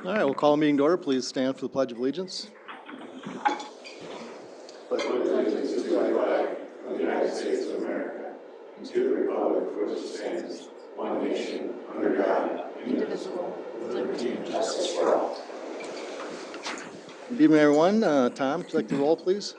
All right, we'll call a meeting to order. Please stand for the Pledge of Allegiance. Good evening, everyone. Tom, would you like the roll, please?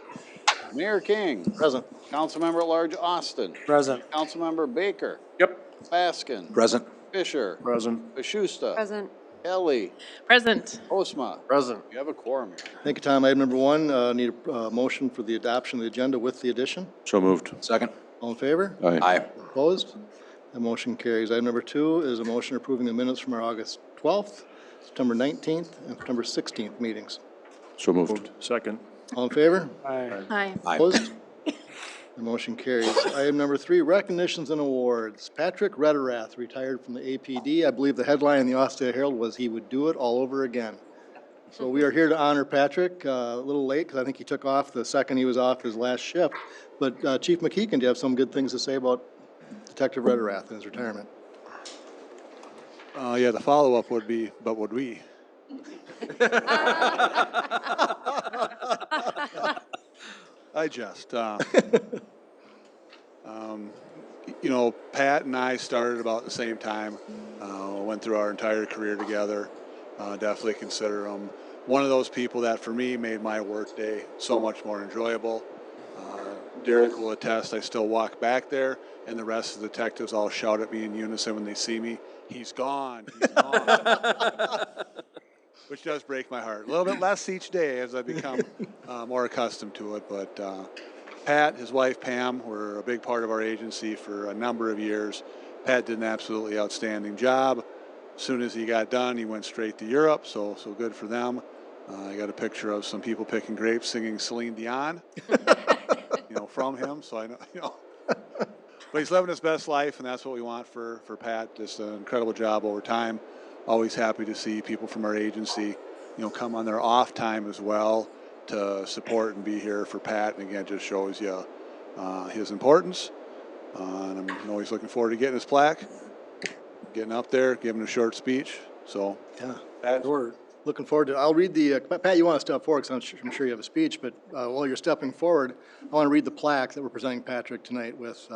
Mayor King. Present. Councilmember at Large Austin. Present. Councilmember Baker. Yep. Baskin. Present. Fisher. Present. Bashusta. Present. Kelly. Present. Osma. Present. You have a quorum here. Thank you, Tom. Item number one, need a motion for the adoption of the agenda with the addition. So moved. Second. All in favor? Aye. Opposed? The motion carries. Item number two is a motion approving the minutes from our August 12th, September 19th, and September 16th meetings. So moved. Second. All in favor? Aye. Aye. Opposed? The motion carries. Item number three, recognitions and awards. Patrick Rederath retired from the APD. I believe the headline in the Austria Herald was he would do it all over again. So we are here to honor Patrick. A little late because I think he took off the second he was off his last shift. But Chief McKeegan, do you have some good things to say about Detective Rederath and his retirement? Yeah, the follow-up would be, but would we? I jest. You know, Pat and I started about the same time. Went through our entire career together. Definitely consider him one of those people that, for me, made my workday so much more enjoyable. Derek will attest, I still walk back there, and the rest of the detectives all shout at me in unison when they see me, "He's gone, he's gone." Which does break my heart. A little bit less each day as I become more accustomed to it. But Pat, his wife Pam, were a big part of our agency for a number of years. Pat did an absolutely outstanding job. As soon as he got done, he went straight to Europe, so good for them. I got a picture of some people picking grapes singing Celine Dion, from him, so I know, But he's living his best life, and that's what we want for Pat. Just an incredible job over time. Always happy to see people from our agency, come on their off time as well to support and be here for Pat. And again, just shows you his importance. And I'm always looking forward to getting his plaque, getting up there, giving a short speech. So, Yeah. Pat, We're looking forward to it. I'll read the, Pat, you want to step forward because I'm sure you have a speech, but while you're stepping forward, I want to read the plaque that we're presenting Patrick tonight with.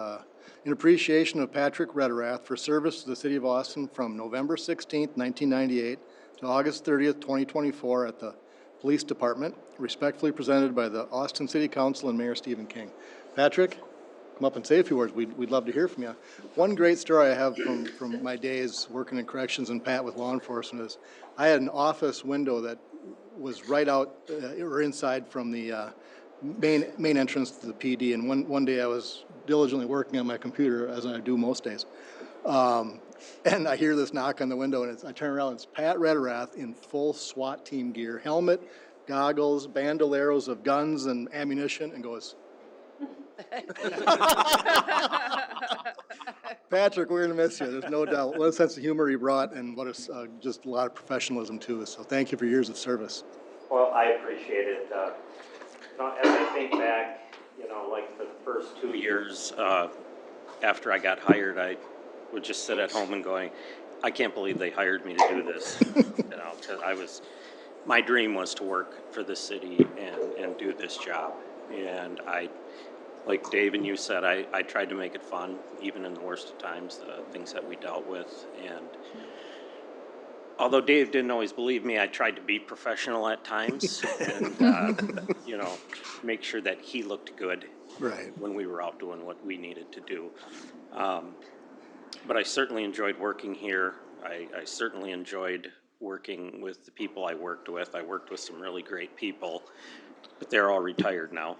In appreciation of Patrick Rederath for service to the city of Austin from November 16th, 1998 to August 30th, 2024 at the Police Department, respectfully presented by the Austin City Council and Mayor Stephen King. Patrick, come up and say a few words. We'd love to hear from you. One great story I have from my days working in corrections and Pat with law enforcement is I had an office window that was right out or inside from the main entrance to the PD. And one day I was diligently working on my computer, as I do most days. And I hear this knock on the window, and I turn around, and it's Pat Rederath in full SWAT team gear, helmet, goggles, bandoleros of guns and ammunition, and goes, Patrick, we're going to miss you. There's no doubt. What a sense of humor he brought, and what a, just a lot of professionalism, too. So thank you for years of service. Well, I appreciate it. As I think back, like for the first 2 years after I got hired, I would just sit at home and going, I can't believe they hired me to do this. Because my dream was to work for the city and do this job. And like Dave and you said, I tried to make it fun, even in the worst of times, the things that we dealt with. And although Dave didn't always believe me, I tried to be professional at times and, make sure that he looked good when we were out doing what we needed to do. But I certainly enjoyed working here. I certainly enjoyed working with the people I worked with. I worked with some really great people, but they're all retired now.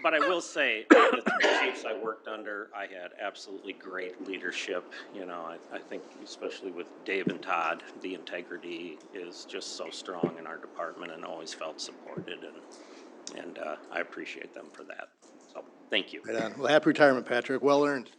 But I will say, the three chiefs I worked under, I had absolutely great leadership. I think especially with Dave and Todd, the integrity is just so strong in our department and always felt supported, and I appreciate them for that. So, thank you. Right on. Well, happy retirement, Patrick. Well earned.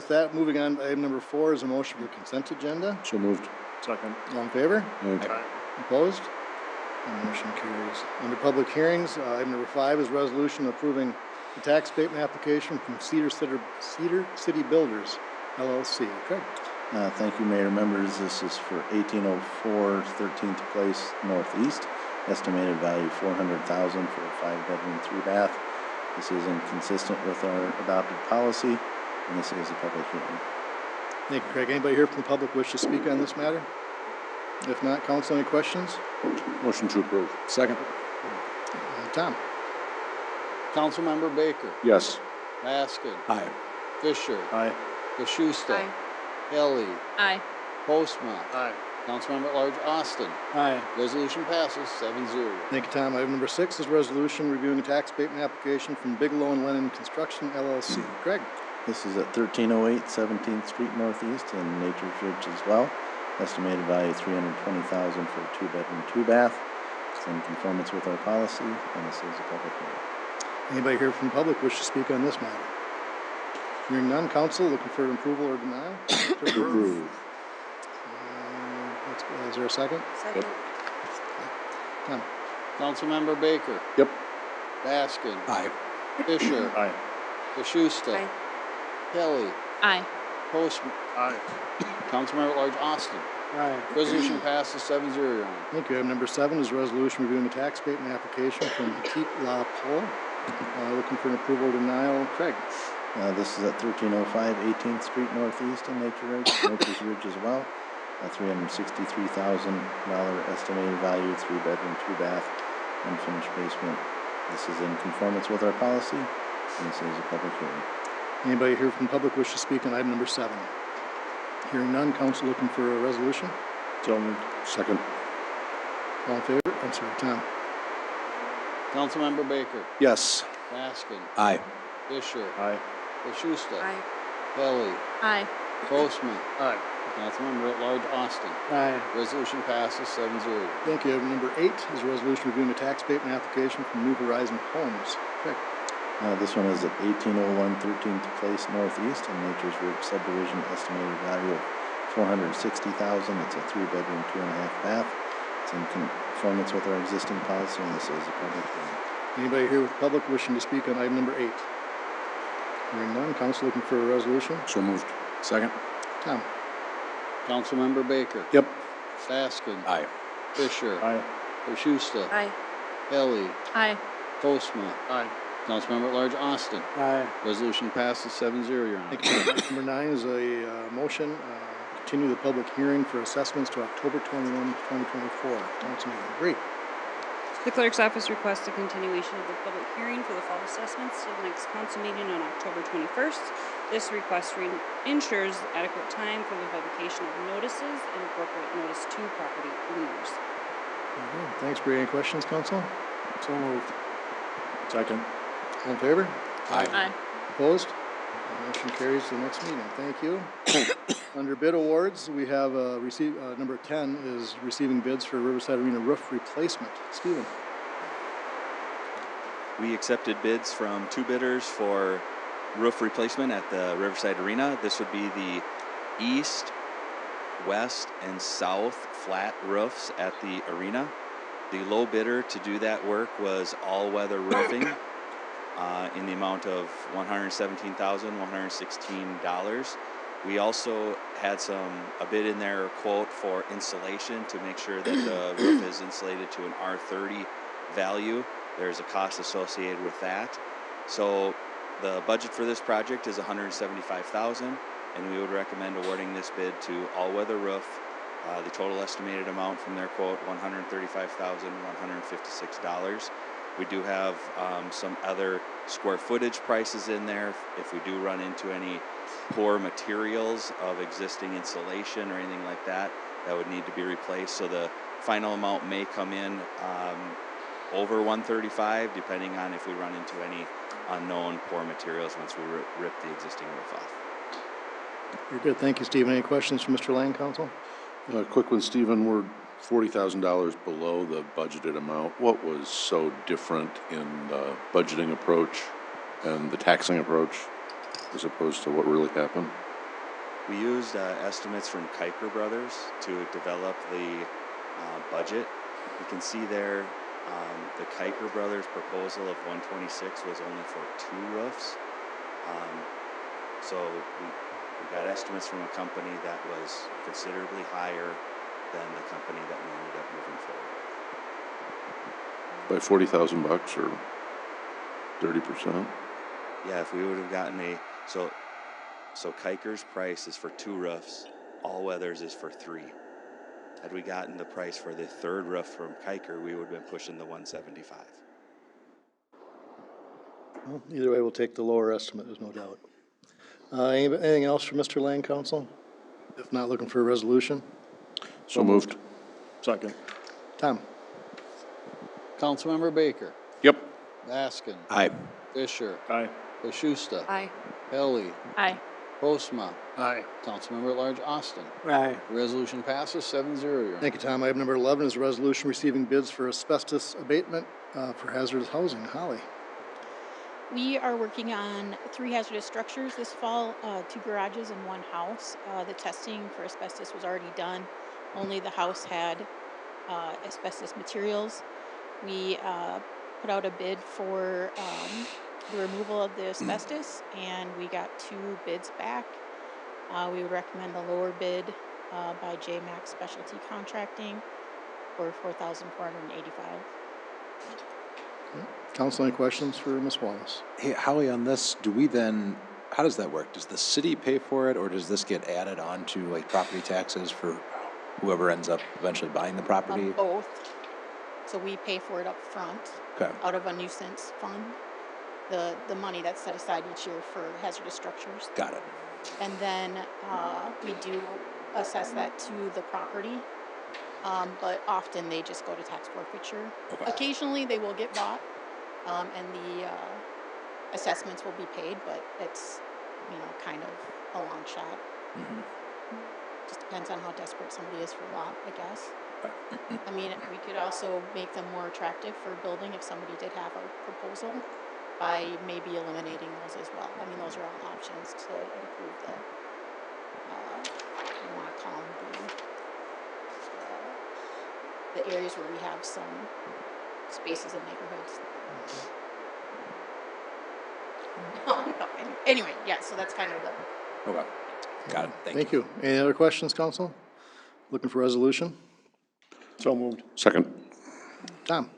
with that, moving on to item number 4 is a motion for consent agenda. So moved. Second. All in favor? Aye. Opposed? And motion carries. Under public hearings, item number 5 is resolution approving the tax abatement application from Cedar City Builders LLC. Craig? Thank you, Mayor. Members, this is for 1804 13th Place Northeast. Estimated value $400,000 for a 5-bedroom, 3-bath. This is inconsistent with our adopted policy, and this is a public hearing. Thank you, Craig. Anybody here from the public wish to speak on this matter? If not, council, any questions? Motion to approve. Second. Tom? Councilmember Baker, Yes. Baskin, Aye. Fisher, Aye. Bashusta, Aye. Helly, Aye. Postma, Aye. Councilmember at Large Austin. Aye. Resolution passes 7-0. Thank you, Tom. Item number 6 is resolution reviewing a tax abatement application from Bigelow and Lennon Construction LLC. Craig? This is at 1308 17th Street Northeast in Nature's Ridge as well. Estimated value $320,000 for a 2-bedroom, 2-bath. It's in conformance with our policy, and this is a public hearing. Anybody here from the public wish to speak on this matter? Hearing none, council looking for approval or denial? To Approve. Is there a second? Second. Tom? Councilmember Baker, Yep. Baskin, Aye. Fisher, Aye. Bashusta, Aye. Helly, Aye. Postma. Aye. Councilmember at Large Austin. Aye. Resolution passes 7-0, Your Honor. Thank you. Item number 7 is a resolution reviewing a tax abatement application from Petit La Pole. Looking for an approval or denial. Craig? This is at 1305 18th Street Northeast in Nature's Ridge as well. A $363,000 estimated value, 3-bedroom, 2-bath, unfinished basement. This is in conformance with our policy, and this is a public hearing. Anybody here from the public wish to speak on item number 7? Hearing none, council looking for a resolution. So moved. Second. All in favor? I'm sorry, Tom. Councilmember Baker, Yes. Baskin, Aye. Fisher, Aye. Bashusta, Aye. Helly, Aye. Postma. Aye. Councilmember at Large Austin. Aye. Resolution passes 7-0. Thank you. Item number 8 is a resolution reviewing a tax abatement application from New Horizon Homes. Craig? This one is at 1801 13th Place Northeast in Nature's Ridge subdivision. Estimated value of $460,000. It's a 3-bedroom, 2.5-bath. It's in conformance with our existing policy, and this is a public hearing. Anybody here with the public wishing to speak on item number 8? Hearing none, council looking for a resolution. So moved. Second. Tom? Councilmember Baker, Yep. Baskin, Aye. Fisher, Aye. Bashusta, Aye. Helly, Aye. Postma. Aye. Councilmember at Large Austin. Aye. Resolution passes 7-0, Your Honor. Thank you. Item number 9 is a motion, continue the public hearing for assessments to October 21, 2024. Councilman Bree. The clerk's office requests a continuation of the public hearing for the fall assessments to the next council meeting on October 21st. This request ensures adequate time for the publication of notices and appropriate notice to property owners. Very good. Thanks, Bree. Any questions, council? So moved. Second. All in favor? Aye. Opposed? Motion carries to the next meeting. Thank you. Under bid awards, we have number 10 is receiving bids for Riverside Arena roof replacement. Stephen? We accepted bids from 2 bidders for roof replacement at the Riverside Arena. This would be the east, west, and south flat roofs at the arena. The low bidder to do that work was All Weather Roofing in the amount of $117,116. We also had a bid in there quote for insulation to make sure that the roof is insulated to an R30 value. There's a cost associated with that. So the budget for this project is $175,000, and we would recommend awarding this bid to All Weather Roof. The total estimated amount from their quote, $135,156. We do have some other square footage prices in there if we do run into any poor materials of existing insulation or anything like that that would need to be replaced. So the final amount may come in over 135, depending on if we run into any unknown poor materials once we rip the existing roof off. Very good. Thank you, Stephen. Any questions from Mr. Lang, council? Quick one, Stephen. We're $40,000 below the budgeted amount. What was so different in the budgeting approach and the taxing approach as opposed to what really happened? We used estimates from Kiker Brothers to develop the budget. You can see there the Kiker Brothers proposal of 126 was only for 2 roofs. So we got estimates from a company that was considerably higher than the company that we ended up moving forward with. By 40,000 bucks or 30%? Yeah, if we would have gotten so Kiker's price is for 2 roofs, All Weathers is for 3. Had we gotten the price for the 3rd roof from Kiker, we would have been pushing the 175. Well, either way, we'll take the lower estimate, there's no doubt. Anything else for Mr. Lang, council? If not, looking for a resolution? So moved. Second. Tom? Councilmember Baker. Yep. Baskin. Aye. Fisher. Aye. Bashusta. Aye. Helly. Aye. Postma. Aye. Councilmember at Large Austin. Aye. Resolution passes 7-0, Your Honor. Thank you, Tom. Item number 11 is a resolution receiving bids for asbestos abatement for hazardous housing. Holly? We are working on 3 hazardous structures this fall, 2 garages and 1 house. The testing for asbestos was already done. Only the house had asbestos materials. We put out a bid for the removal of the asbestos, and we got 2 bids back. We would recommend the lower bid by JMax Specialty Contracting for $4,485. Council, any questions for Ms. Wallace? Hey, Howie, on this, how does that work? Does the city pay for it, or does this get added on to like property taxes for whoever ends up eventually buying the property? Both. So we pay for it up front Okay. out of a nuisance fund. The money that's set aside each year for hazardous structures. Got it. And then we do assess that to the property, but often they just go to tax forfeiture. Okay. Occasionally they will get bought, and the assessments will be paid, but it's, kind of a long shot. Mhm. Just depends on how desperate somebody is for a lot, I guess. I mean, we could also make them more attractive for building if somebody did have a proposal by maybe eliminating those as well. I mean, those are all options to improve the, I want to call them the areas where we have some spaces in neighborhoods. No. Anyway, yeah, so that's kind of the. Okay. Got it. Thank you. Any other questions, council? Looking for resolution? So moved. Second. Tom?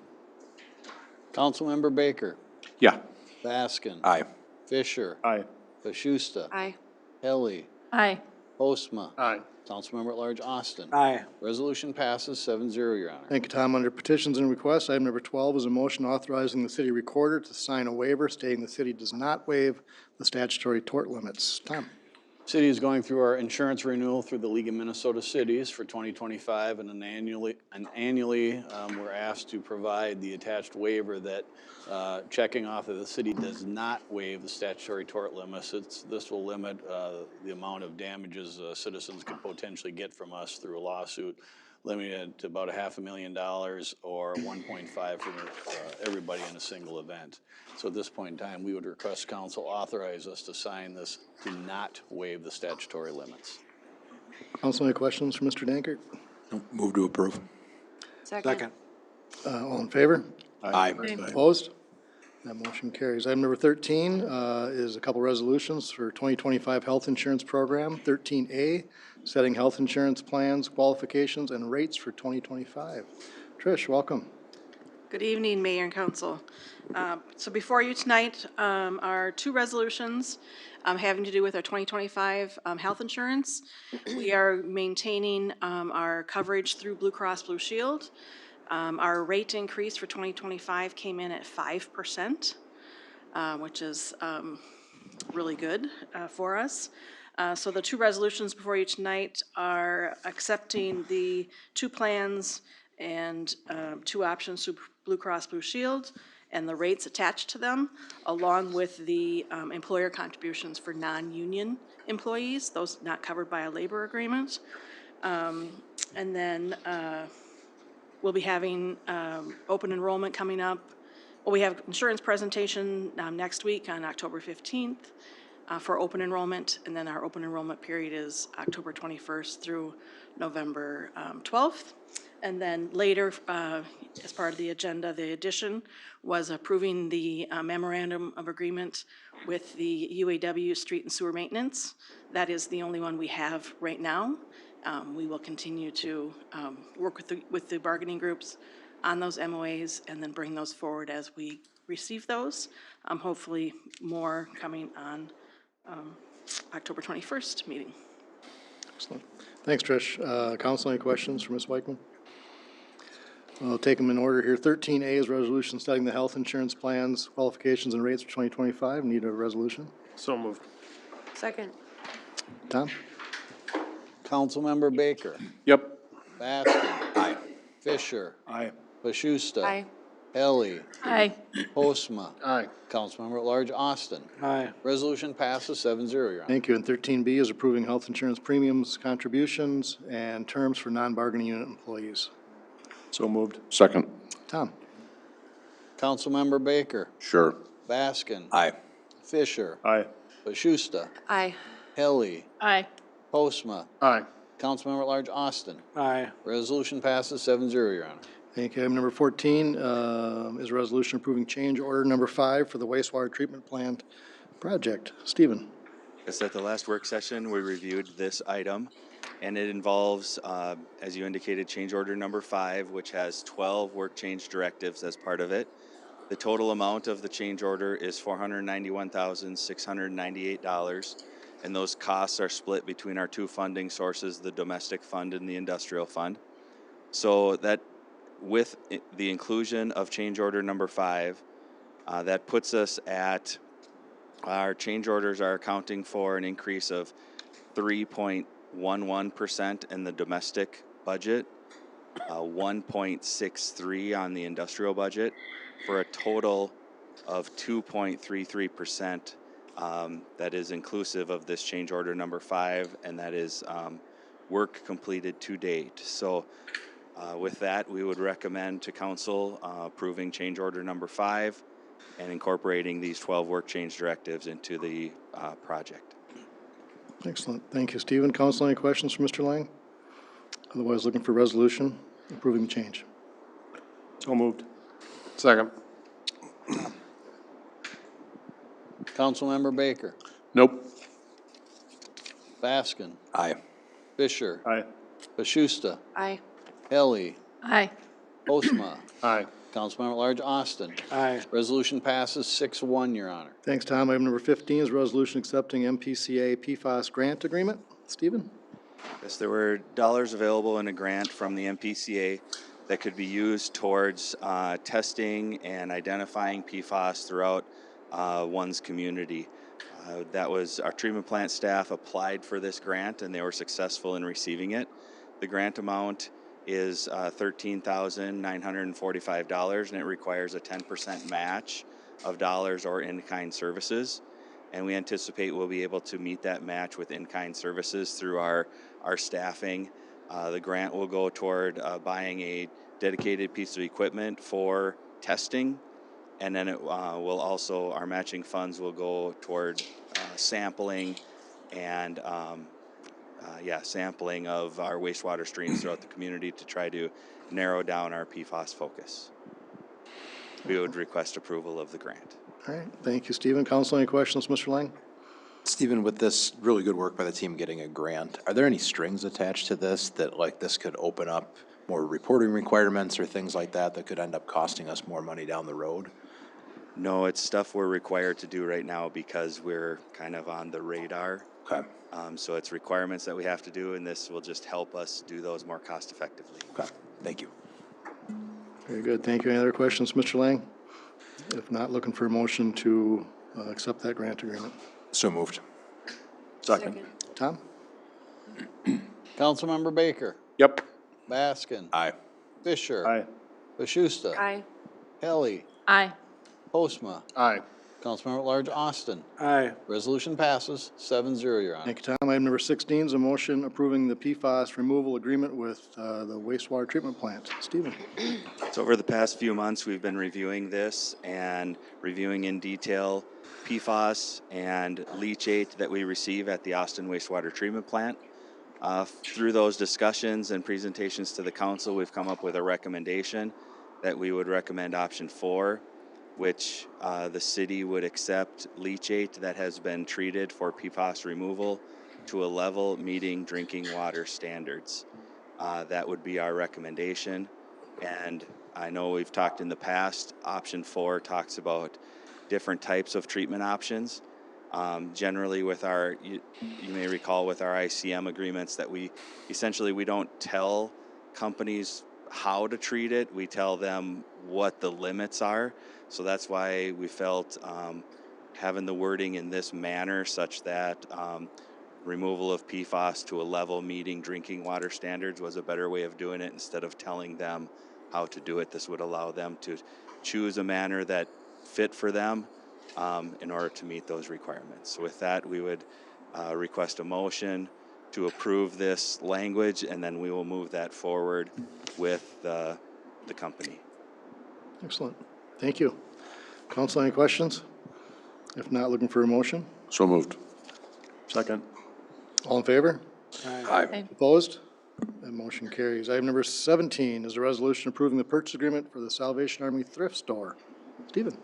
Councilmember Baker. Yeah. Baskin. Aye. Fisher. Aye. Bashusta. Aye. Helly. Aye. Postma. Aye. Councilmember at Large Austin. Aye. Resolution passes 7-0, Your Honor. Thank you, Tom. Under petitions and requests, item number 12 is a motion authorizing the city recorder to sign a waiver stating the city does not waive the statutory tort limits. Tom? City is going through our insurance renewal through the League of Minnesota Cities for 2025, and annually we're asked to provide the attached waiver that checking off that the city does not waive the statutory tort limits. This will limit the amount of damages citizens could potentially get from us through a lawsuit, limited to about $500,000 or 1.5 for everybody in a single event. So at this point in time, we would request council authorize us to sign this to not waive the statutory limits. Council, any questions for Mr. Dankert? Move to approve. Second. All in favor? Aye. Opposed? That motion carries. Item number 13 is a couple resolutions for 2025 health insurance program. 13A, setting health insurance plans, qualifications, and rates for 2025. Trish, welcome. Good evening, Mayor and Council. So before you tonight are 2 resolutions having to do with our 2025 health insurance. We are maintaining our coverage through Blue Cross Blue Shield. Our rate increase for 2025 came in at 5%, which is really good for us. So the 2 resolutions before you tonight are accepting the 2 plans and 2 options through Blue Cross Blue Shield and the rates attached to them, along with the employer contributions for non-union employees, those not covered by a labor agreement. And then we'll be having open enrollment coming up. Well, we have insurance presentation next week on October 15th. for open enrollment, and then our open enrollment period is October 21st through November 12th. And then later, as part of the agenda, the addition was approving the memorandum of agreement with the UAW Street and Sewer Maintenance. That is the only one we have right now. We will continue to work with the bargaining groups on those MOAs and then bring those forward as we receive those. Hopefully more coming on October 21st meeting. Excellent. Thanks, Trish. Council, any questions for Ms. Weichman? We'll take them in order here. 13A is resolution setting the health insurance plans, qualifications, and rates for 2025. Need a resolution? So moved. Second. Tom? Councilmember Baker. Yep. Baskin. Aye. Fisher. Aye. Bashusta. Aye. Helly. Aye. Postma. Aye. Councilmember at Large Austin. Aye. Resolution passes 7-0, Your Honor. Thank you. And 13B is approving health insurance premiums, contributions, and terms for non-bargaining unit employees. So moved. Second. Tom? Councilmember Baker. Sure. Baskin. Aye. Fisher. Aye. Bashusta. Aye. Helly. Aye. Postma. Aye. Councilmember at Large Austin. Aye. Resolution passes 7-0, Your Honor. Thank you. Item number 14 is a resolution approving change order number 5 for the wastewater treatment plant project. Stephen? Yes, at the last work session, we reviewed this item, and it involves, as you indicated, change order number 5, which has 12 work change directives as part of it. The total amount of the change order is $491,698, and those costs are split between our two funding sources, the domestic fund and the industrial fund. So that, with the inclusion of change order number 5, that puts us at, our change orders are accounting for an increase of 3.11% in the domestic budget, 1.63 on the industrial budget, for a total of 2.33%. That is inclusive of this change order number 5, and that is work completed to date. So with that, we would recommend to council approving change order number 5 and incorporating these 12 work change directives into the project. Excellent. Thank you, Stephen. Council, any questions for Mr. Lang? Otherwise, looking for resolution approving the change. So moved. Second. Councilmember Baker. Nope. Baskin. Aye. Fisher. Aye. Bashusta. Aye. Helly. Aye. Postma. Aye. Councilmember at Large Austin. Aye. Resolution passes 6-1, Your Honor. Thanks, Tom. Item number 15 is a resolution accepting MPCA PFAS grant agreement. Stephen? Yes, there were dollars available in a grant from the MPCA that could be used towards testing and identifying PFAS throughout one's community. That was our treatment plant staff applied for this grant, and they were successful in receiving it. The grant amount is $13,945, and it requires a 10% match of dollars or in-kind services. And we anticipate we'll be able to meet that match with in-kind services through our staffing. The grant will go toward buying a dedicated piece of equipment for testing, and then it will also, our matching funds will go toward sampling and sampling of our wastewater streams throughout the community to try to narrow down our PFAS focus. We would request approval of the grant. All right. Thank you, Stephen. Council, any questions, Mr. Lang? Stephen, with this really good work by the team getting a grant, are there any strings attached to this that, like, this could open up more reporting requirements or things like that that could end up costing us more money down the road? No, it's stuff we're required to do right now because we're kind of on the radar. Okay. So it's requirements that we have to do, and this will just help us do those more cost effectively. Okay. Thank you. Very good. Thank you. Any other questions, Mr. Lang? If not, looking for a motion to accept that grant agreement. So moved. Second. Tom? Councilmember Baker. Yep. Baskin. Aye. Fisher. Aye. Bashusta. Aye. Helly. Aye. Postma. Aye. Councilmember at Large Austin. Aye. Resolution passes 7-0, Your Honor. Thank you, Tom. Item number 16 is a motion approving the PFAS removal agreement with the wastewater treatment plant. Stephen? So over the past few months, we've been reviewing this and reviewing in detail PFAS and leachate that we receive at the Austin Wastewater Treatment Plant. Through those discussions and presentations to the council, we've come up with a recommendation that we would recommend option 4, which the city would accept leachate that has been treated for PFAS removal to a level meeting drinking water standards. That would be our recommendation. And I know we've talked in the past, option 4 talks about different types of treatment options. Generally with our, you may recall with our ICM agreements that we don't tell companies how to treat it, we tell them what the limits are. So that's why we felt having the wording in this manner such that removal of PFAS to a level meeting drinking water standards was a better way of doing it instead of telling them how to do it. This would allow them to choose a manner that fit for them in order to meet those requirements. So with that, we would request a motion to approve this language, and then we will move that forward with the company. Excellent. Thank you. Council, any questions? If not, looking for a motion? So moved. Second. All in favor? Aye. Opposed? That motion carries. Item number 17 is a resolution approving the purchase agreement for the Salvation Army Thrift Store. Stephen?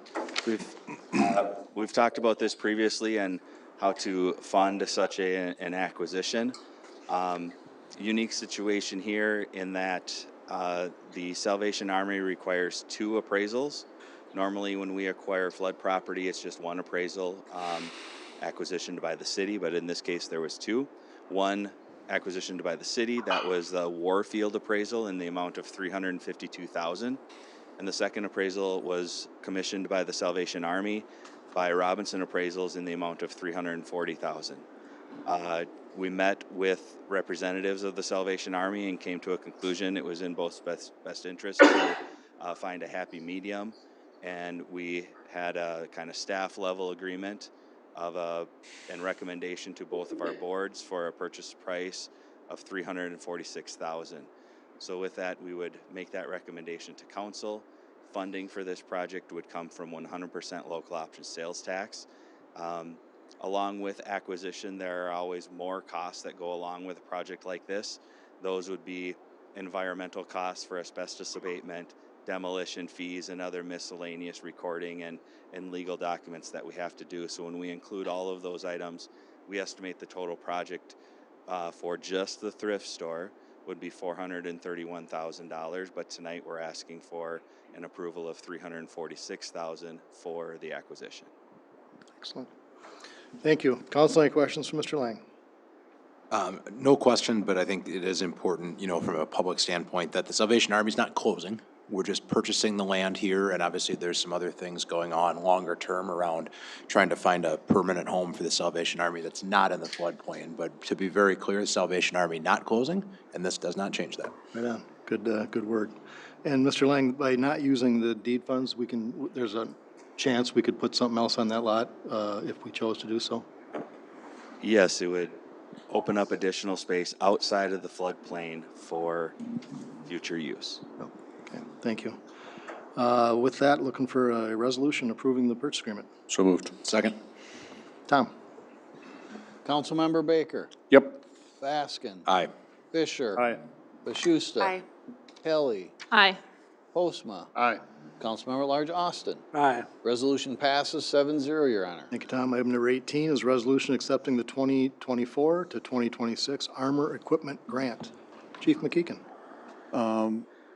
We've talked about this previously and how to fund such an acquisition. Unique situation here in that the Salvation Army requires 2 appraisals. Normally when we acquire flood property, it's just 1 appraisal acquisitioned by the city, but in this case there was 2. One acquisitioned by the city, that was the Warfield appraisal in the amount of $352,000. And the second appraisal was commissioned by the Salvation Army by Robinson Appraisals in the amount of $340,000. We met with representatives of the Salvation Army and came to a conclusion it was in both best interest to find a happy medium. And we had a kind of staff level agreement and recommendation to both of our boards for a purchase price of $346,000. So with that, we would make that recommendation to council. Funding for this project would come from 100% local option sales tax. Along with acquisition, there are always more costs that go along with a project like this. Those would be environmental costs for asbestos abatement, demolition fees, and other miscellaneous recording and legal documents that we have to do. So when we include all of those items, we estimate the total project for just the thrift store would be $431,000, but tonight we're asking for an approval of $346,000 for the acquisition. Excellent. Thank you. Council, any questions for Mr. Lang? No question, but I think it is important, from a public standpoint, that the Salvation Army is not closing. We're just purchasing the land here, and obviously there's some other things going on longer term around trying to find a permanent home for the Salvation Army that's not in the floodplain. But to be very clear, the Salvation Army not closing, and this does not change that. Right on. Good word. And Mr. Lang, by not using the deed funds, there's a chance we could put something else on that lot if we chose to do so? Yes, it would open up additional space outside of the floodplain for future use. Okay, thank you. With that, looking for a resolution approving the purchase agreement. So moved. Second. Tom? Councilmember Baker. Yep. Baskin. Aye. Fisher. Aye. Bashusta. Aye. Kelly. Aye. Postma. Aye. Councilmember at Large Austin. Aye. Resolution passes 7-0, Your Honor. Thank you, Tom. Item number 18 is a resolution accepting the 2024 to 2026 Armor Equipment Grant. Chief McKeegan.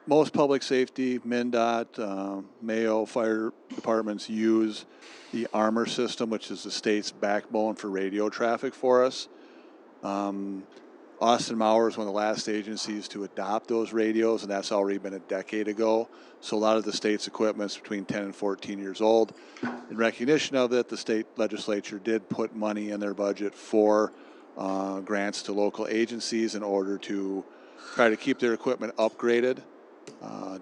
Most public safety, MnDOT, Mayo fire departments use the Armor system, which is the state's backbone for radio traffic for us. Austin Mauer is one of the last agencies to adopt those radios, and that's already been a decade ago. So a lot of the state's equipment's between 10 and 14 years old. In recognition of it, the state legislature did put money in their budget for grants to local agencies in order to try to keep their equipment upgraded.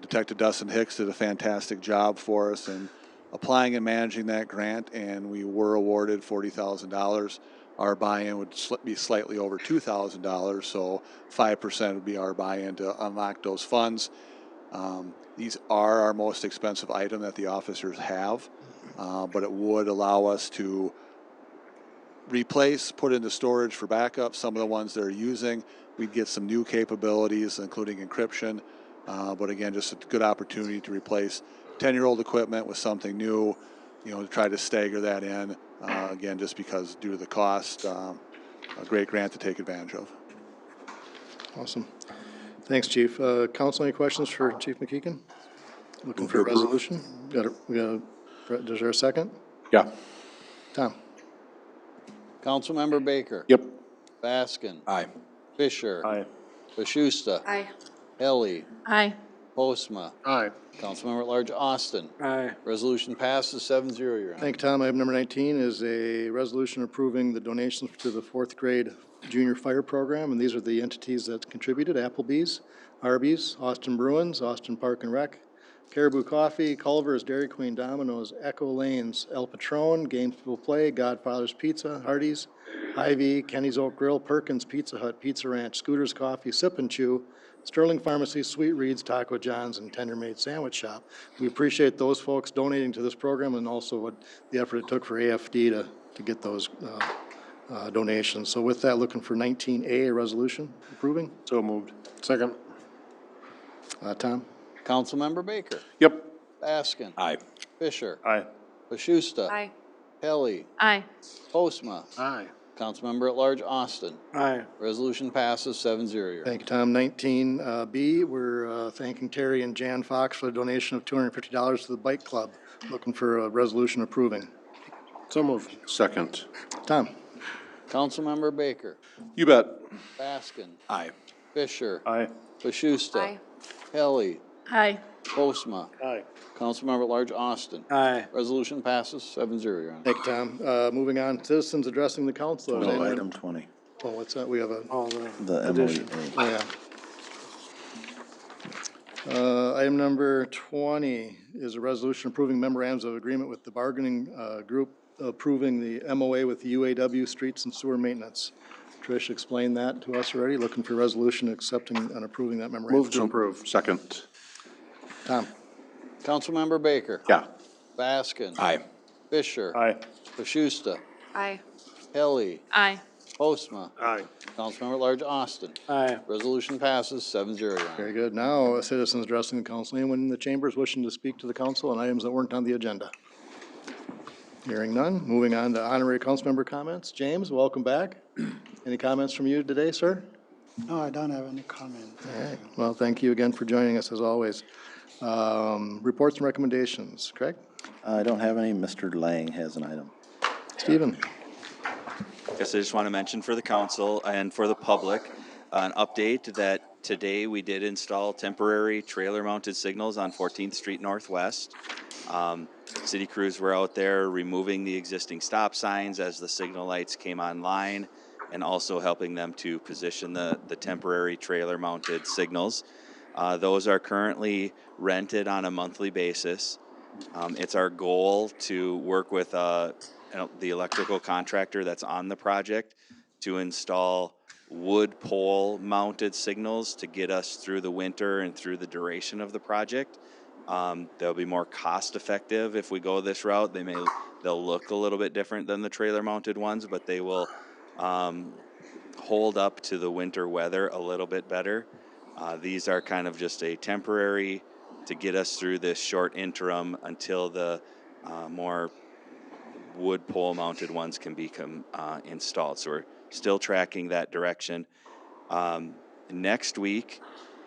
Detective Dustin Hicks did a fantastic job for us in applying and managing that grant, and we were awarded $40,000. Our buy-in would be slightly over $2,000, so 5% would be our buy-in to unlock those funds. These are our most expensive item that the officers have. but it would allow us to replace, put into storage for backup some of the ones they're using. We'd get some new capabilities, including encryption. But again, just a good opportunity to replace 10-year-old equipment with something new, to try to stagger that in. Again, just because due to the cost, a great grant to take advantage of. Awesome. Thanks, Chief. Council, any questions for Chief McKeegan? Looking for a resolution? Is there a second? Yeah. Tom? Councilmember Baker. Yep. Baskin. Aye. Fisher. Aye. Bashusta. Aye. Helly. Aye. Postma. Aye. Councilmember at Large Austin. Aye. Resolution passes 7-0, Your Honor. Thank you, Tom. Item number 19 is a resolution approving the donations to the fourth grade junior fire program, and these are the entities that contributed: Applebee's, Arby's, Austin Bruins, Austin Park and Rec, Caribou Coffee, Culver's, Dairy Queen, Domino's, Echo Lanes, El Patron, Gamesville Play, Godfather's Pizza, Hardee's, Hy-Vee, Kenny's Oak Grill, Perkins, Pizza Hut, Pizza Ranch, Scooters Coffee, Sip and Chew, Sterling Pharmacy, Sweet Reed's, Taco John's, and Tender Made Sandwich Shop. We appreciate those folks donating to this program and also what the effort it took for AFD to get those donations. So with that, looking for 19A, a resolution approving. So moved. Second. Tom? Councilmember Baker. Yep. Baskin. Aye. Fisher. Aye. Bashusta. Aye. Helly. Aye. Postma. Aye. Councilmember at Large Austin. Aye. Resolution passes 7-0, Your Honor. Thank you, Tom. 19B, we're thanking Terry and Jan Fox for the donation of $250 to the Bike Club. Looking for a resolution approving. So moved. Second. Tom? Councilmember Baker. You bet. Baskin. Aye. Fisher. Aye. Bashusta. Aye. Helly. Aye. Postma. Aye. Councilmember at Large Austin. Aye. Resolution passes 7-0, Your Honor. Thank you, Tom. Moving on, citizens addressing the council. Is No, anyone- item 20. Oh, what's that? We have a, The Addition. MOA. oh, yeah. Item number 20 is a resolution approving memorandums of agreement with the bargaining group, approving the MOA with the UAW Streets and Sewer Maintenance. Trish explained that to us already. Looking for resolution accepting and approving that memorandum. Move to approve. Second. Tom? Councilmember Baker. Yeah. Baskin. Aye. Fisher. Aye. Bashusta. Aye. Helly. Aye. Postma. Aye. Councilmember at Large Austin. Aye. Resolution passes 7-0, Your Honor. Very good. Now, citizens addressing the council. Anyone in the chambers wishing to speak to the council on items that weren't on the agenda? Hearing none. Moving on to honorary council member comments. James, welcome back. Any comments from you today, sir? No, I don't have any comment. All right. Well, thank you again for joining us as always. Reports and recommendations. Craig? I don't have any. Mr. Lang has an item. Stephen? Yes, I just want to mention for the council and for the public, an update that today we did install temporary trailer-mounted signals on 14th Street Northwest. City crews were out there removing the existing stop signs as the signal lights came online and also helping them to position the temporary trailer-mounted signals. Those are currently rented on a monthly basis. It's our goal to work with the electrical contractor that's on the project to install wood pole mounted signals to get us through the winter and through the duration of the project. They'll be more cost effective if we go this route. They'll look a little bit different than the trailer mounted ones, but they will hold up to the winter weather a little bit better. These are kind of just a temporary to get us through this short interim until the more wood pole mounted ones can become installed. So we're still tracking that direction. Next week,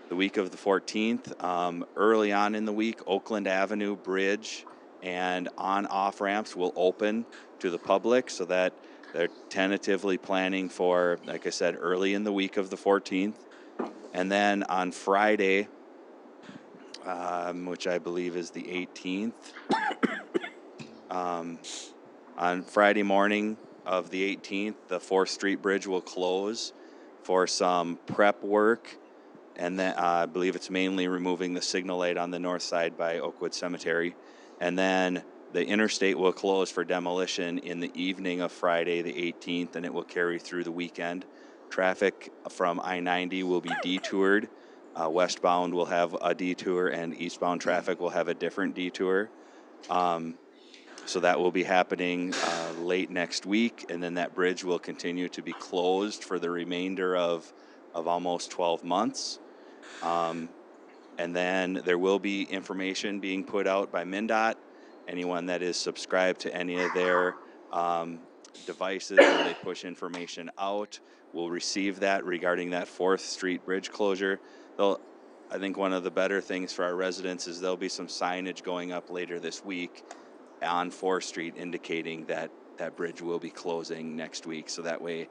the week of the 14th, early on in the week, Oakland Avenue Bridge and on-off ramps will open to the public, so that they're tentatively planning for, like I said, early in the week of the 14th. And then on Friday, which I believe is the 18th, on Friday morning of the 18th, the 4th Street Bridge will close for some prep work. And then I believe it's mainly removing the signal light on the north side by Oakwood Cemetery. And then the interstate will close for demolition in the evening of Friday the 18th, and it will carry through the weekend. Traffic from I-90 will be detoured. Westbound will have a detour, and eastbound traffic will have a different detour. So that will be happening late next week, and then that bridge will continue to be closed for the remainder of almost 12 months. And then there will be information being put out by MnDOT. Anyone that is subscribed to any of their devices where they push information out will receive that regarding that 4th Street bridge closure. I think one of the better things for our residents is there'll be some signage going up later this week on 4th Street indicating that that bridge will be closing next week. So that way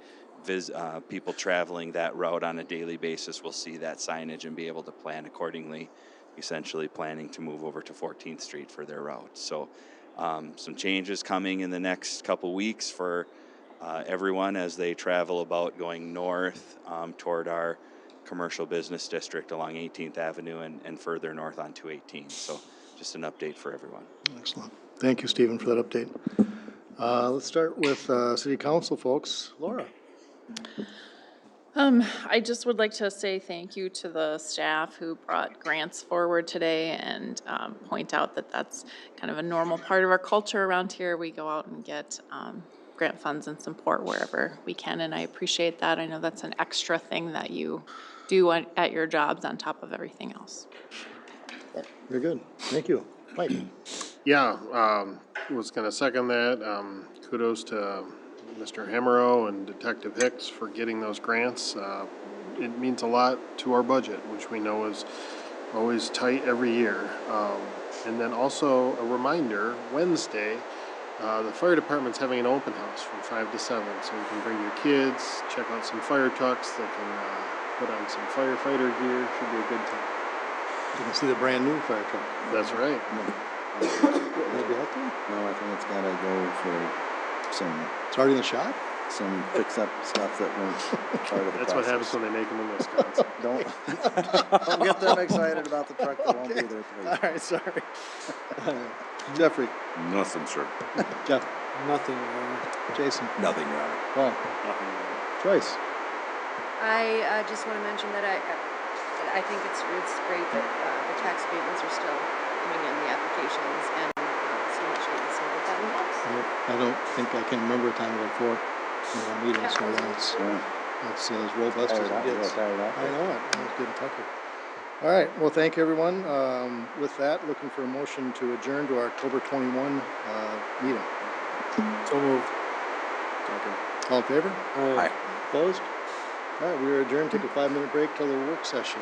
people traveling that route on a daily basis will see that signage and be able to plan accordingly, essentially planning to move over to 14th Street for their route. So some changes coming in the next couple weeks for everyone as they travel about going north toward our commercial business district along 18th Avenue and further north on 218. So just an update for everyone. Excellent. Thank you, Stephen, for that update. Let's start with city council folks. Laura. I just would like to say thank you to the staff who brought grants forward today and point out that that's kind of a normal part of our culture around here. We go out and get grant funds and support wherever we can, and I appreciate that. I know that's an extra thing that you do at your jobs on top of everything else. Very good. Thank you. Mike. Yeah, was going to second that. Kudos to Mr. Hamero and Detective Hicks for getting those grants. It means a lot to our budget, which we know is always tight every year. And then also a reminder, Wednesday, the fire department's having an open house from 5 to 7, so you can bring your kids, check out some fire trucks, they can put on some firefighter gear, should be a good time. You can see the brand new fire truck. That's right. Maybe out there? No, I think it's gotta go for some, It's already in the shop? some fix-up stuff that weren't part of the That's what happens process. when they make them in Wisconsin. Don't get them excited about the truck that won't be there, please. All right, sorry. Jeffrey. Nothing, sir. Jeff. Nothing. Jason. Nothing, Your Honor. Paul. Joyce. I just want to mention that I think it's great that the tax abatements are still coming in, the applications, and so much needs so that helps. I don't think I can remember a time we had 4 meetings, so that's as robust as it gets. I know it. I was getting tucker. All right. Well, thank you, everyone. With that, looking for a motion to adjourn to our October 21 meeting. So moved. Second. All in favor? Aye. Opposed? All right, we are adjourned. Take a 5-minute break till the work session.